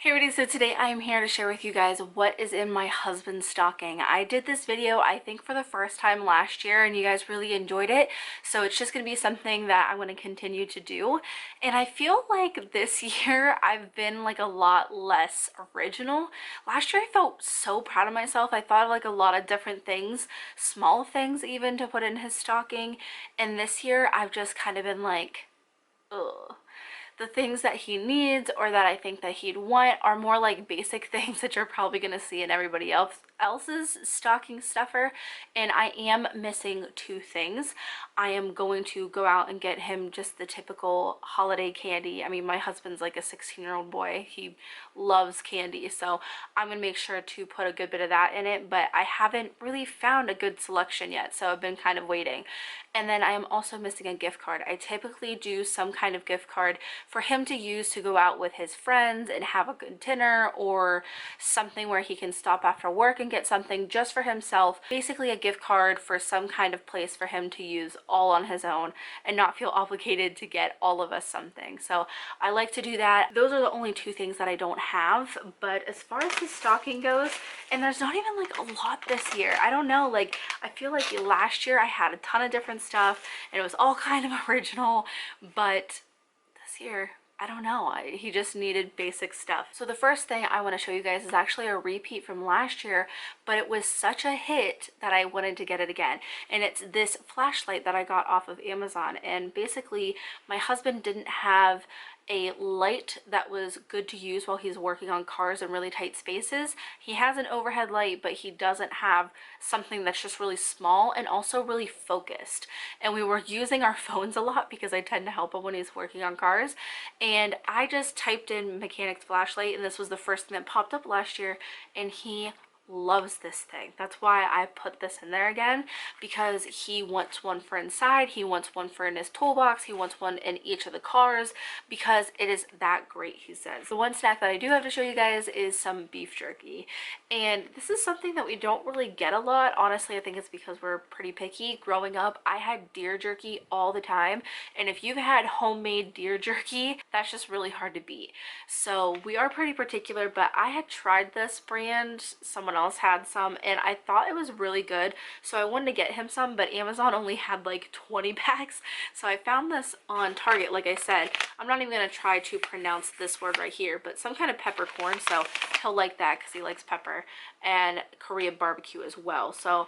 Hey everybody, so today I am here to share with you guys what is in my husband's stocking. I did this video I think for the first time last year and you guys really enjoyed it, so it's just going to be something that I'm going to continue to do. And I feel like this year I've been like a lot less original. Last year I felt so proud of myself. I thought of like a lot of different things, small things even, to put in his stocking, and this year I've just kind of been like, ugh. The things that he needs or that I think that he'd want are more like basic things that you're probably going to see in everybody else's stocking stuffer, and I am missing two things. I am going to go out and get him just the typical holiday candy. I mean, my husband's like a 16-year-old boy. He loves candy, so I'm going to make sure to put a good bit of that in it, but I haven't really found a good selection yet, so I've been kind of waiting. And then I am also missing a gift card. I typically do some kind of gift card for him to use to go out with his friends and have a good dinner, or something where he can stop after work and get something just for himself. Basically a gift card for some kind of place for him to use all on his own and not feel obligated to get all of us something. So I like to do that. Those are the only two things that I don't have. But as far as his stocking goes, and there's not even like a lot this year. I don't know, like I feel like last year I had a ton of different stuff and it was all kind of original, but this year I don't know, he just needed basic stuff. So the first thing I want to show you guys is actually a repeat from last year, but it was such a hit that I wanted to get it again. And it's this flashlight that I got off of Amazon. And basically my husband didn't have a light that was good to use while he's working on cars in really tight spaces. He has an overhead light, but he doesn't have something that's just really small and also really focused. And we were using our phones a lot because I tend to help him when he's working on cars. And I just typed in mechanic's flashlight, and this was the first thing that popped up last year, and he loves this thing. That's why I put this in there again, because he wants one for inside, he wants one for in his toolbox, he wants one in each of the cars, because it is that great, he says. The one snack that I do have to show you guys is some beef jerky, and this is something that we don't really get a lot. Honestly, I think it's because we're pretty picky. Growing up, I had deer jerky all the time, and if you've had homemade deer jerky, that's just really hard to beat. So we are pretty particular, but I had tried this brand, someone else had some, and I thought it was really good, so I wanted to get him some, but Amazon only had like 20 packs. So I found this on Target. Like I said, I'm not even going to try to pronounce this word right here, but some kind of peppercorn, so he'll like that because he likes pepper, and Korean barbecue as well. So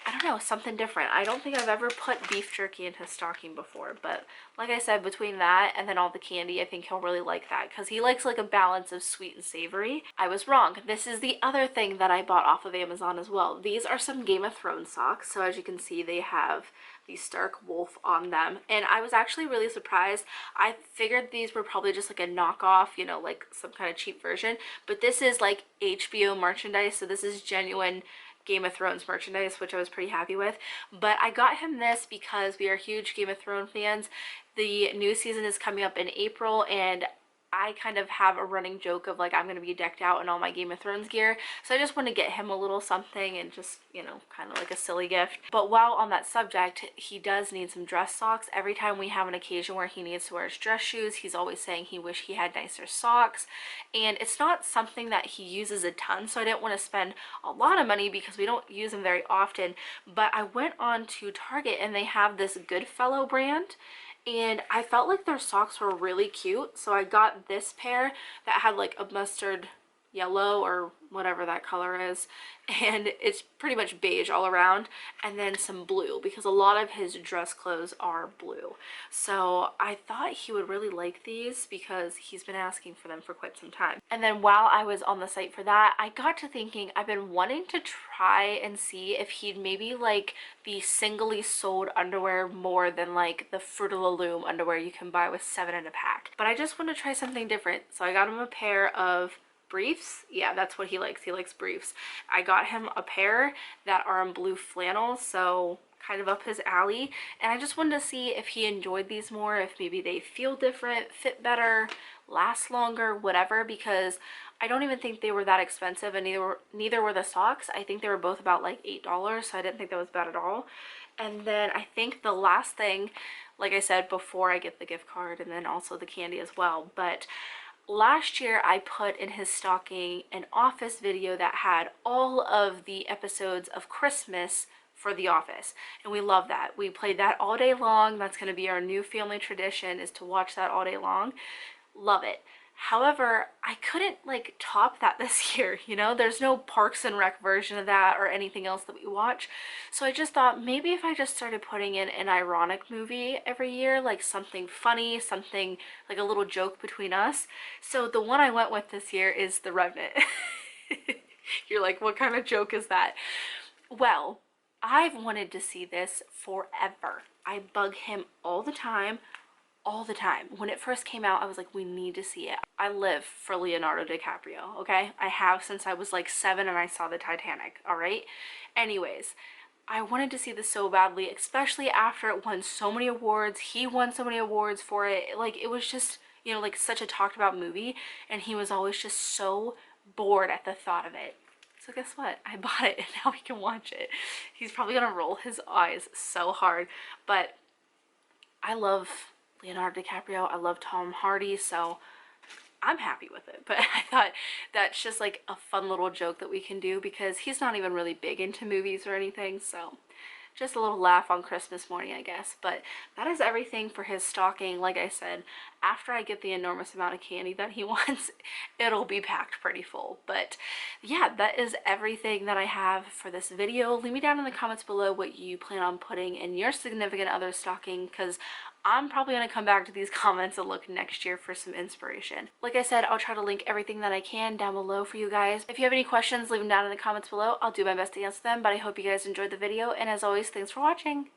I don't know, something different. I don't think I've ever put beef jerky in his stocking before, but like I said, between that and then all the candy, I think he'll really like that because he likes like a balance of sweet and savory. I was wrong. This is the other thing that I bought off of Amazon as well. These are some Game of Thrones socks. So as you can see, they have the Stark Wolf on them, and I was actually really surprised. I figured these were probably just like a knockoff, you know, like some kind of cheap version, but this is like HBO merchandise, so this is genuine Game of Thrones merchandise, which I was pretty happy with. But I got him this because we are huge Game of Thrones fans. The new season is coming up in April, and I kind of have a running joke of like I'm going to be decked out in all my Game of Thrones gear, so I just want to get him a little something and just, you know, kind of like a silly gift. But while on that subject, he does need some dress socks. Every time we have an occasion where he needs to wear his dress shoes, he's always saying he wish he had nicer socks, and it's not something that he uses a ton, so I didn't want to spend a lot of money because we don't use them very often. But I went on to Target and they have this Goodfellow brand, and I felt like their socks were really cute, so I got this pair that had like a mustard yellow or whatever that color is, and it's pretty much beige all around, and then some blue because a lot of his dress clothes are blue. So I thought he would really like these because he's been asking for them for quite some time. And then while I was on the site for that, I got to thinking I've been wanting to try and see if he'd maybe like the singly sold underwear more than like the Fruit of the Loom underwear you can buy with 7 in a pack. But I just want to try something different, so I got him a pair of briefs. Yeah, that's what he likes. He likes briefs. I got him a pair that are in blue flannel, so kind of up his alley, and I just wanted to see if he enjoyed these more, if maybe they feel different, fit better, last longer, whatever, because I don't even think they were that expensive, and neither were the socks. I think they were both about like $8, so I didn't think that was bad at all. And then I think the last thing, like I said before, I get the gift card and then also the candy as well, but last year I put in his stocking an Office video that had all of the episodes of Christmas for The Office, and we love that. We played that all day long. That's going to be our new family tradition, is to watch that all day long. Love it. However, I couldn't like top that this year, you know? There's no Parks and Rec version of that or anything else that we watch. So I just thought maybe if I just started putting in an ironic movie every year, like something funny, something like a little joke between us. So the one I went with this year is The Revenant. You're like, what kind of joke is that? Well, I've wanted to see this forever. I bug him all the time, all the time. When it first came out, I was like, we need to see it. I live for Leonardo Dicaprio, okay? I have since I was like 7 and I saw the Titanic, all right? Anyways, I wanted to see this so badly, especially after it won so many awards. He won so many awards for it. Like, it was just, you know, like such a talked about movie, and he was always just so bored at the thought of it. So guess what? I bought it and now we can watch it. He's probably gonna roll his eyes so hard, but I love Leonardo DiCaprio. I love Tom Hardy, so I'm happy with it. But I thought that's just like a fun little joke that we can do because he's not even really big into movies or anything, so just a little laugh on Christmas morning, I guess. But that is everything for his stocking. Like I said, after I get the enormous amount of candy that he wants, it'll be packed pretty full. But yeah, that is everything that I have for this video. Leave me down in the comments below what you plan on putting in your significant other's stocking, because I'm probably going to come back to these comments and look next year for some inspiration. Like I said, I'll try to link everything that I can down below for you guys. If you have any questions, leave them down in the comments below. I'll do my best to answer them, but I hope you guys enjoyed the video, and as always, thanks for watching.